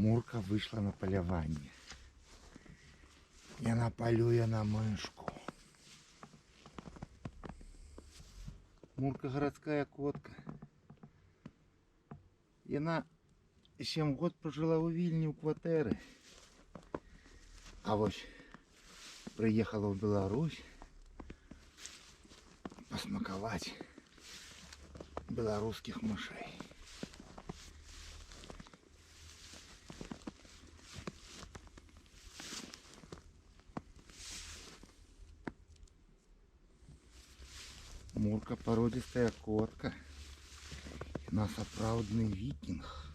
Мурка вийшла на полювання. І вона полює на мишку. Мурка городская котка. І вона ще год прожила у Вільні у квартирі. А ось приїхала в Білорусь посмакувати білоруських мишей. Мурка породистая котка. Она сапраўдны викинг.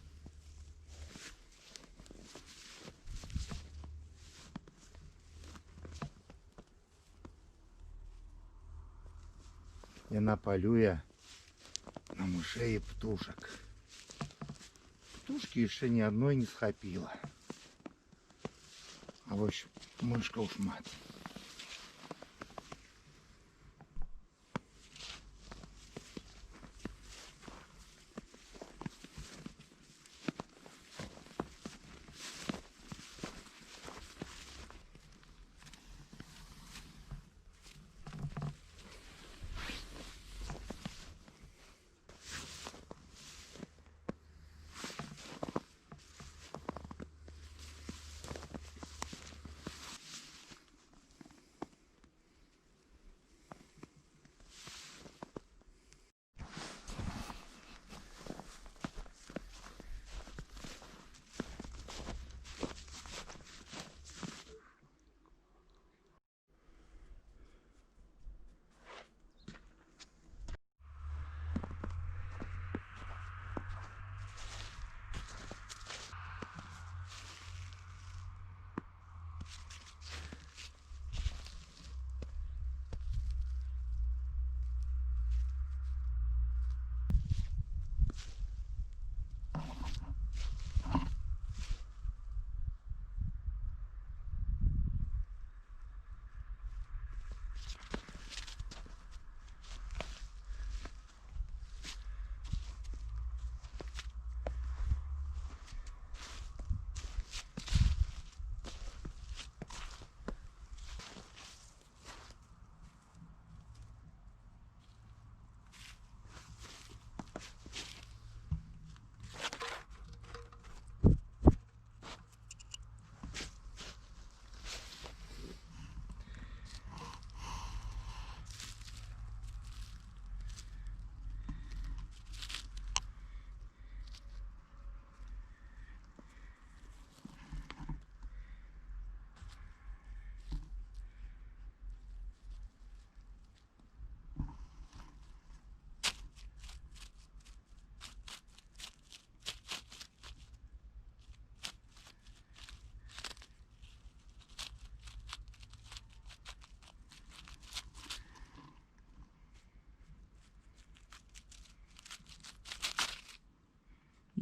Яна полюе на мышей и птушек. Птушки еще ни одной не схапила. А вот мышка уж мать.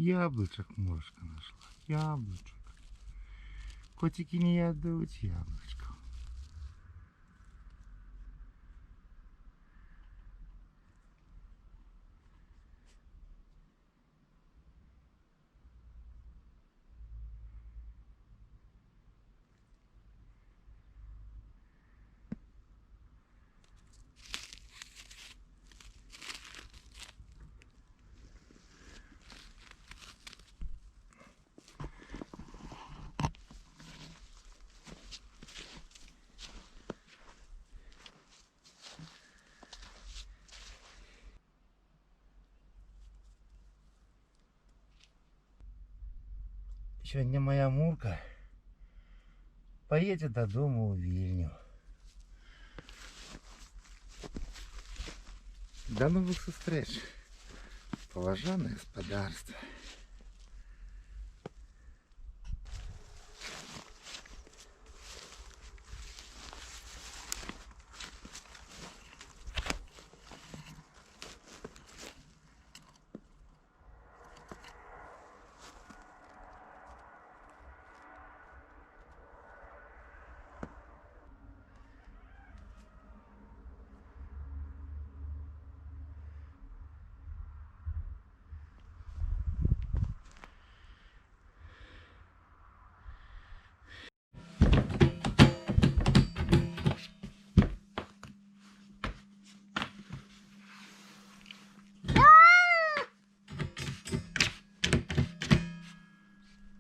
Яблочек мошка нашла. Яблочек. Котики не ядут яблочко. Сегодня моя Мурка поедет до дома у Вильню. До новых встреч, поважанное господарство.